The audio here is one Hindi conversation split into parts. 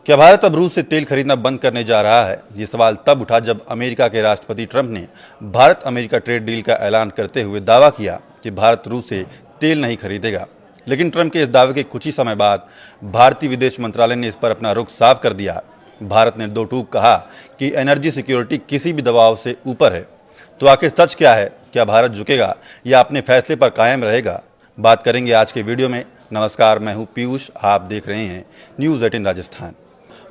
क्या भारत अब रूस से तेल खरीदना बंद करने जा रहा है? ये सवाल तब उठा जब अमेरिका के राष्ट्रपति ट्रंप ने भारत अमेरिका ट्रेड डील का ऐलान करते हुए दावा किया कि भारत रूस से तेल नहीं खरीदेगा। लेकिन ट्रंप के इस दावे के कुछ ही समय बाद भारतीय विदेश मंत्रालय ने इस पर अपना रुख साफ कर दिया। भारत ने दो टूक कहा कि एनर्जी सिक्योरिटी किसी भी दबाव से ऊपर है। तो आखिर सच क्या है? क्या भारत झुकेगा या अपने फैसले पर कायम रहेगा? बात करेंगे आज के वीडियो में। नमस्कार, मैं हूं पीयूष, आप देख रहे हैं न्यूज़ 18 राजस्थान।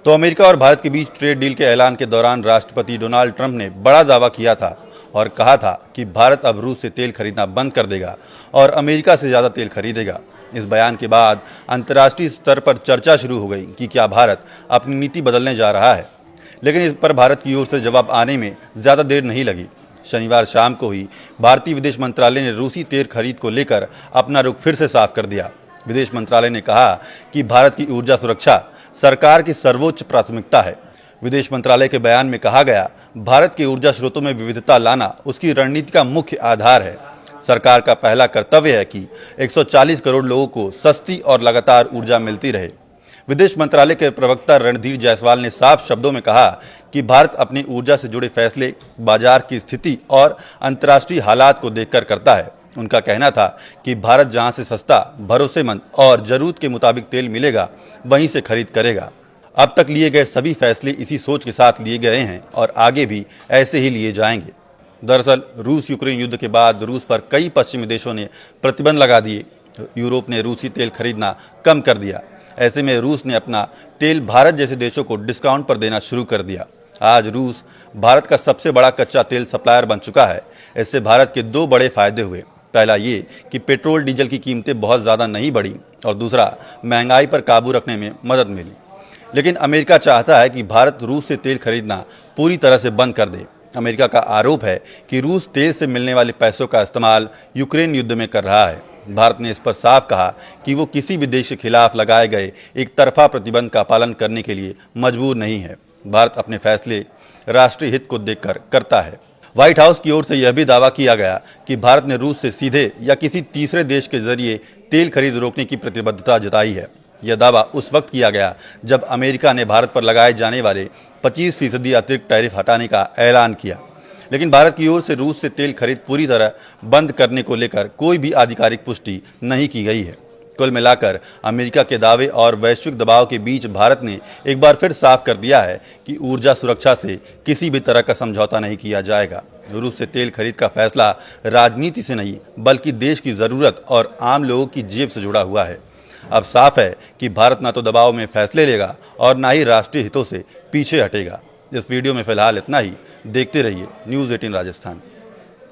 तो अमेरिका और भारत के बीच ट्रेड डील के ऐलान के दौरान राष्ट्रपति डोनाल्ड ट्रंप ने बड़ा दावा किया था और कहा था कि भारत अब रूस से तेल खरीदना बंद कर देगा और अमेरिका से ज़्यादा तेल खरीदेगा। इस बयान के बाद अंतर्राष्ट्रीय स्तर पर चर्चा शुरू हो गई कि क्या भारत अपनी नीति बदलने जा रहा है। लेकिन इस पर भारत की ओर से जवाब आने में ज़्यादा देर नहीं लगी। शनिवार शाम को ही भारतीय विदेश मंत्रालय ने रूसी तेल खरीद को लेकर अपना रुख फिर से साफ कर दिया। विदेश मंत्रालय ने कहा कि भारत की ऊर्जा सुरक्षा सरकार की सर्वोच्च प्राथमिकता है। विदेश मंत्रालय के बयान में कहा गया, भारत के ऊर्जा स्रोतों में विविधता लाना उसकी रणनीति का मुख्य आधार है। सरकार का पहला कर्तव्य है कि 140 करोड़ लोगों को सस्ती और लगातार ऊर्जा मिलती रहे। विदेश मंत्रालय के प्रवक्ता रणधीर जायसवाल ने साफ शब्दों में कहा कि भारत अपनी ऊर्जा से जुड़े फैसले बाजार की स्थिति और अंतर्राष्ट्रीय हालात को देखकर करता है। उनका कहना था कि भारत जहां से सस्ता, भरोसेमंद और जरूरत के मुताबिक तेल मिलेगा वहीं से खरीद करेगा। अब तक लिए गए सभी फैसले इसी सोच के साथ लिए गए हैं और आगे भी ऐसे ही लिए जाएंगे। दरअसल रूस यूक्रेन युद्ध के बाद रूस पर कई पश्चिमी देशों ने प्रतिबंध लगा दिए। यूरोप ने रूसी तेल खरीदना कम कर दिया। ऐसे में रूस ने अपना तेल भारत जैसे देशों को डिस्काउंट पर देना शुरू कर दिया। आज रूस भारत का सबसे बड़ा कच्चा तेल सप्लायर बन चुका है। इससे भारत के दो बड़े फायदे हुए। पहला ये कि पेट्रोल डीजल की कीमतें बहुत ज़्यादा नहीं बढ़ी और दूसरा, महंगाई पर काबू रखने में मदद मिली। लेकिन अमेरिका चाहता है कि भारत रूस से तेल खरीदना पूरी तरह से बंद कर दे। अमेरिका का आरोप है कि रूस तेल से मिलने वाले पैसों का इस्तेमाल यूक्रेन युद्ध में कर रहा है। भारत ने इस पर साफ कहा कि वो किसी भी देश के खिलाफ लगाए गए एक तरफा प्रतिबंध का पालन करने के लिए मजबूर नहीं है। भारत अपने फैसले राष्ट्रीय हित को देखकर करता है। व्हाइट हाउस की ओर से यह भी दावा किया गया कि भारत ने रूस से सीधे या किसी तीसरे देश के जरिए तेल खरीद रोकने की प्रतिबद्धता जताई है। यह दावा उस वक्त किया गया जब अमेरिका ने भारत पर लगाए जाने वाले 25% अतिरिक्त टैरिफ हटाने का ऐलान किया। लेकिन भारत की ओर से रूस से तेल खरीद पूरी तरह बंद करने को लेकर कोई भी आधिकारिक पुष्टि नहीं की गई है। कुल मिलाकर अमेरिका के दावे और वैश्विक दबाव के बीच भारत ने एक बार फिर साफ कर दिया है कि ऊर्जा सुरक्षा से किसी भी तरह का समझौता नहीं किया जाएगा। रूस से तेल खरीद का फैसला राजनीति से नहीं बल्कि देश की ज़रूरत और आम लोगों की जेब से जुड़ा हुआ है। अब साफ है कि भारत ना तो दबाव में फैसले लेगा और ना ही राष्ट्रीय हितों से पीछे हटेगा। इस वीडियो में फिलहाल इतना ही। देखते रहिए न्यूज़ 18 राजस्थान।